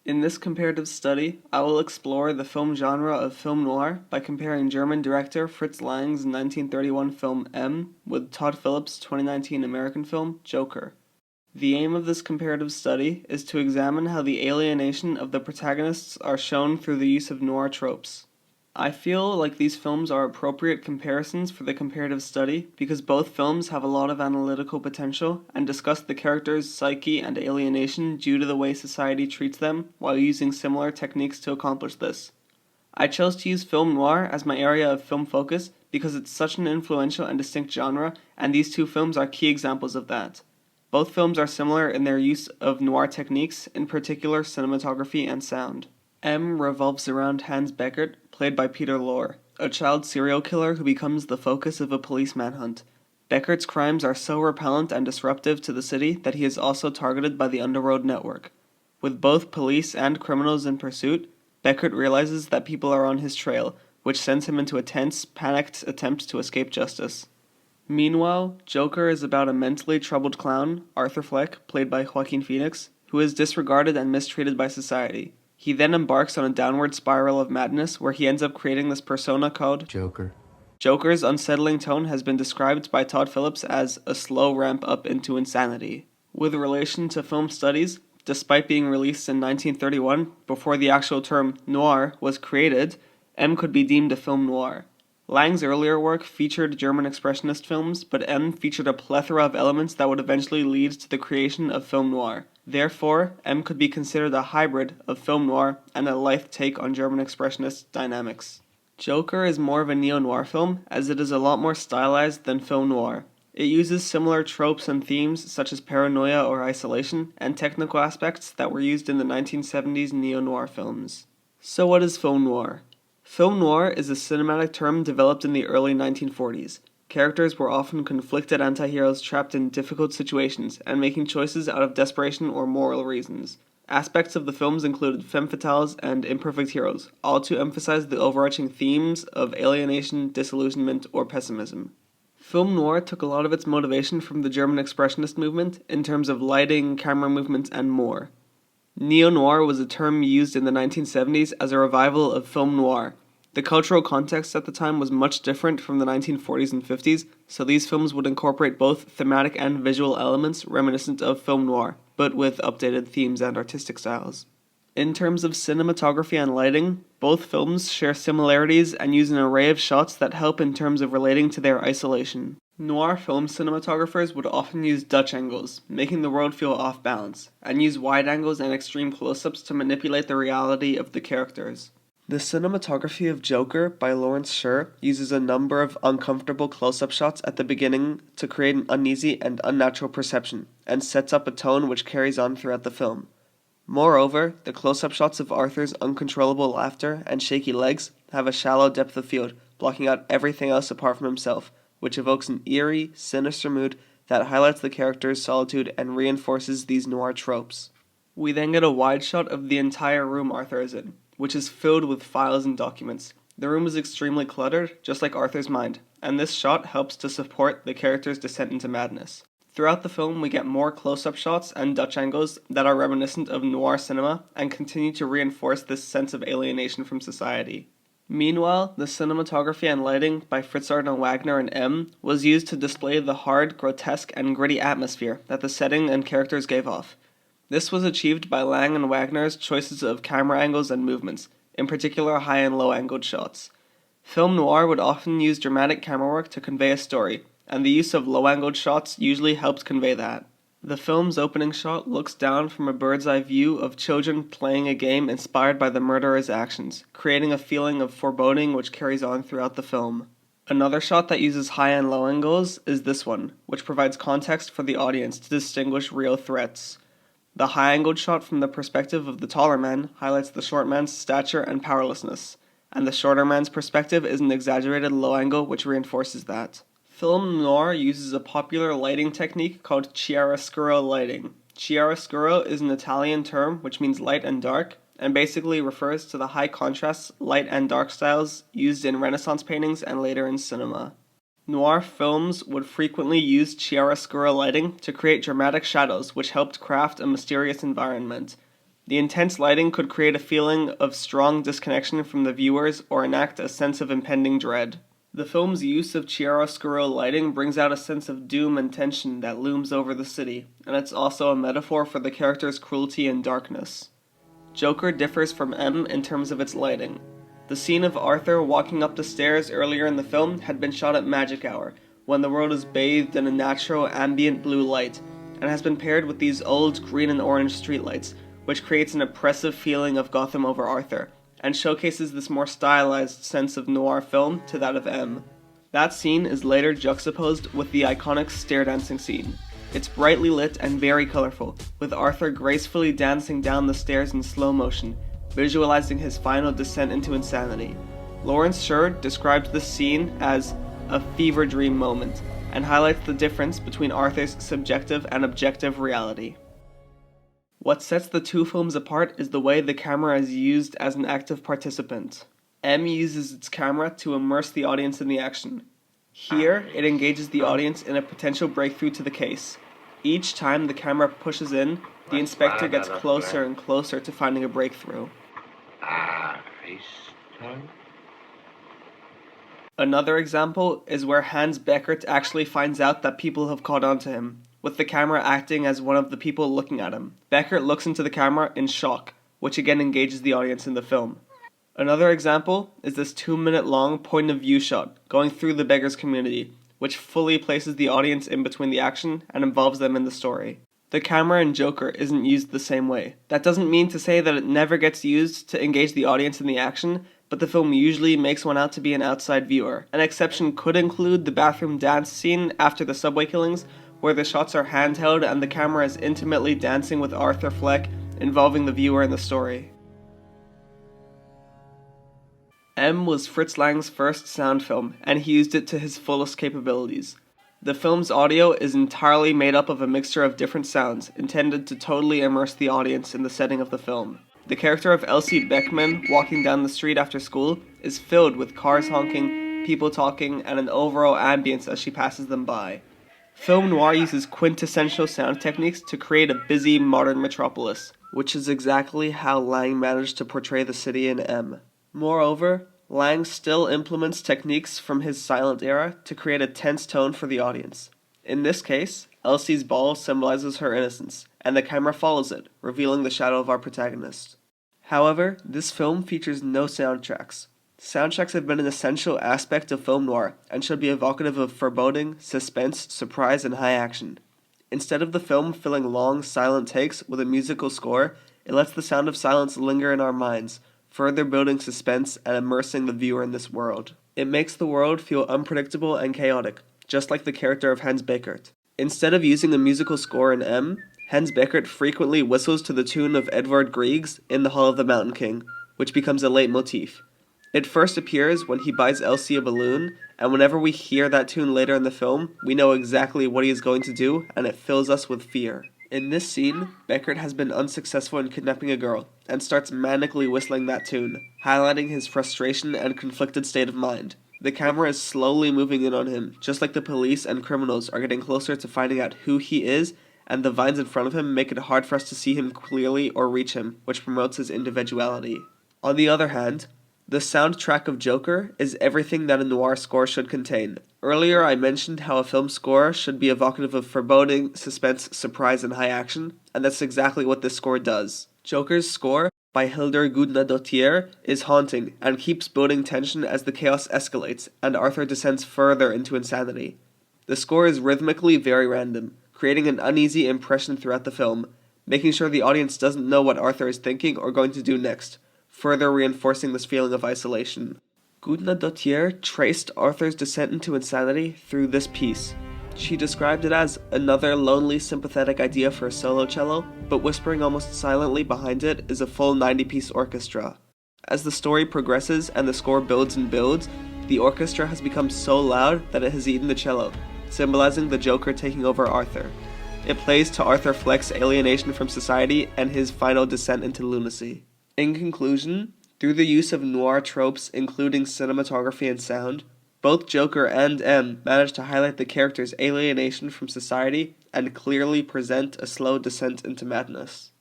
In this comparative study, I will explore the film genre of film noir by comparing German director Fritz Lang's 1931 film M with Todd Phillips' 2019 American film Joker. The aim of this comparative study is to examine how the alienation of the protagonists are shown through the use of noir tropes. I feel like these films are appropriate comparisons for the comparative study because both films have a lot of analytical potential and discuss the characters' psyche and alienation due to the way society treats them while using similar techniques to accomplish this. I chose to use film noir as my area of film focus because it's such an influential and distinct genre, and these two films are key examples of that. Both films are similar in their use of noir techniques, in particular cinematography and sound. M revolves around Hans Beckert, played by Peter Lorre, a child serial killer who becomes the focus of a police manhunt. Beckert's crimes are so repellent and disruptive to the city that he is also targeted by the underworld network. With both police and criminals in pursuit, Beckert realizes that people are on his trail, which sends him into a tense, panicked attempt to escape justice. Meanwhile, Joker is about a mentally troubled clown, Arthur Fleck, played by Joaquin Phoenix, who is disregarded and mistreated by society. He then embarks on a downward spiral of madness where he ends up creating this persona called Joker. Joker's unsettling tone has been described by Todd Phillips as a slow ramp up into insanity. With relation to film studies, despite being released in 1931, before the actual term noir was created, M could be deemed a film noir. Lang's earlier work featured German expressionist films, but M featured a plethora of elements that would eventually lead to the creation of film noir. Therefore, M could be considered a hybrid of film noir and a lithe take on German expressionist dynamics. Joker is more of a neo-noir film, as it is a lot more stylized than film noir. It uses similar tropes and themes such as paranoia or isolation, and technical aspects that were used in the 1970s neo-noir films. So what is film noir? Film noir is a cinematic term developed in the early 1940s. Characters were often conflicted anti-heroes trapped in difficult situations and making choices out of desperation or moral reasons. Aspects of the films included femme fatales and imperfect heroes, all to emphasize the overarching themes of alienation, disillusionment, or pessimism. Film noir took a lot of its motivation from the German expressionist movement in terms of lighting, camera movements, and more. Neo-noir was a term used in the 1970s as a revival of film noir. The cultural context at the time was much different from the 1940s and 50s, so these films would incorporate both thematic and visual elements reminiscent of film noir, but with updated themes and artistic styles. In terms of cinematography and lighting, both films share similarities and use an array of shots that help in terms of relating to their isolation. Noir film cinematographers would often use Dutch angles, making the world feel off balance, and use wide angles and extreme close-ups to manipulate the reality of the characters. The cinematography of Joker by Lawrence Sher uses a number of uncomfortable close-up shots at the beginning to create an uneasy and unnatural perception, and sets up a tone which carries on throughout the film. Moreover, the close-up shots of Arthur's uncontrollable laughter and shaky legs have a shallow depth of field, blocking out everything else apart from himself, which evokes an eerie, sinister mood that highlights the character's solitude and reinforces these noir tropes. We then get a wide shot of the entire room Arthur is in, which is filled with files and documents. The room is extremely cluttered, just like Arthur's mind, and this shot helps to support the character's descent into madness. Throughout the film, we get more close-up shots and Dutch angles that are reminiscent of noir cinema and continue to reinforce this sense of alienation from society. Meanwhile, the cinematography and lighting by Fritz Lang Wagner and M was used to display the hard, grotesque, and gritty atmosphere that the setting and characters gave off. This was achieved by Lang and Wagner's choices of camera angles and movements, in particular high and low-angled shots. Film noir would often use dramatic camera work to convey a story, and the use of low-angled shots usually helps convey that. The film's opening shot looks down from a bird's-eye view of children playing a game inspired by the murderer's actions, creating a feeling of foreboding which carries on throughout the film. Another shot that uses high and low angles is this one, which provides context for the audience to distinguish real threats. The high-angled shot from the perspective of the taller man highlights the short man's stature and powerlessness, and the shorter man's perspective is an exaggerated low angle which reinforces that. Film noir uses a popular lighting technique called chiaroscuro lighting. Chiaroscuro is an Italian term which means light and dark, and basically refers to the high contrast light and dark styles used in Renaissance paintings and later in cinema. Noir films would frequently use chiaroscuro lighting to create dramatic shadows which helped craft a mysterious environment. The intense lighting could create a feeling of strong disconnection from the viewers or enact a sense of impending dread. The film's use of chiaroscuro lighting brings out a sense of doom and tension that looms over the city, and it's also a metaphor for the character's cruelty and darkness. Joker differs from M in terms of its lighting. The scene of Arthur walking up the stairs earlier in the film had been shot at magic hour, when the world is bathed in a natural ambient blue light, and has been paired with these old green and orange streetlights, which creates an oppressive feeling of Gotham over Arthur, and showcases this more stylized sense of noir film to that of M. That scene is later juxtaposed with the iconic stair dancing scene. It's brightly lit and very colorful, with Arthur gracefully dancing down the stairs in slow motion, visualizing his final descent into insanity. Lawrence Sher described this scene as a fever dream moment, and highlights the difference between Arthur's subjective and objective reality. What sets the two films apart is the way the camera is used as an active participant. M uses its camera to immerse the audience in the action. Here, it engages the audience in a potential breakthrough to the case. Each time the camera pushes in, the inspector gets closer and closer to finding a breakthrough. Another example is where Hans Beckert actually finds out that people have caught on to him, with the camera acting as one of the people looking at him. Beckert looks into the camera in shock, which again engages the audience in the film. Another example is this 2-minute long point of view shot going through the beggar's community, which fully places the audience in between the action and involves them in the story. The camera in Joker isn't used the same way. That doesn't mean to say that it never gets used to engage the audience in the action, but the film usually makes one out to be an outside viewer. An exception could include the bathroom dance scene after the subway killings, where the shots are handheld and the camera is intimately dancing with Arthur Fleck, involving the viewer in the story. M was Fritz Lang's first sound film, and he used it to his fullest capabilities. The film's audio is entirely made up of a mixture of different sounds, intended to totally immerse the audience in the setting of the film. The character of Elsie Beckman walking down the street after school is filled with cars honking, people talking, and an overall ambience as she passes them by. Film noir uses quintessential sound techniques to create a busy modern metropolis, which is exactly how Lang managed to portray the city in M. Moreover, Lang still implements techniques from his silent era to create a tense tone for the audience. In this case, Elsie's ball symbolizes her innocence, and the camera follows it, revealing the shadow of our protagonist. However, this film features no soundtracks. Soundtracks have been an essential aspect of film noir, and should be evocative of foreboding, suspense, surprise, and high action. Instead of the film filling long, silent takes with a musical score, it lets the sound of silence linger in our minds, further building suspense and immersing the viewer in this world. It makes the world feel unpredictable and chaotic, just like the character of Hans Beckert. Instead of using a musical score in M, Hans Beckert frequently whistles to the tune of Edvard Grieg's In the Hall of the Mountain King, which becomes a leitmotif. It first appears when he buys Elsie a balloon, and whenever we hear that tune later in the film, we know exactly what he is going to do, and it fills us with fear. In this scene, Beckert has been unsuccessful in kidnapping a girl, and starts manically whistling that tune, highlighting his frustration and conflicted state of mind. The camera is slowly moving in on him, just like the police and criminals are getting closer to finding out who he is, and the vines in front of him make it hard for us to see him clearly or reach him, which promotes his individuality. On the other hand, the soundtrack of Joker is everything that a noir score should contain. Earlier I mentioned how a film score should be evocative of foreboding, suspense, surprise, and high action, and that's exactly what this score does. Joker's score, by Hildur Gudnadottir, is haunting, and keeps building tension as the chaos escalates, and Arthur descends further into insanity. The score is rhythmically very random, creating an uneasy impression throughout the film, making sure the audience doesn't know what Arthur is thinking or going to do next, further reinforcing this feeling of isolation. Gudnadottir traced Arthur's descent into insanity through this piece. She described it as another lonely, sympathetic idea for a solo cello, but whispering almost silently behind it is a full 90-piece orchestra. As the story progresses and the score builds and builds, the orchestra has become so loud that it has eaten the cello, symbolizing the Joker taking over Arthur. It plays to Arthur Fleck's alienation from society and his final descent into lunacy. In conclusion, through the use of noir tropes including cinematography and sound, both Joker and M manage to highlight the character's alienation from society and clearly present a slow descent into madness.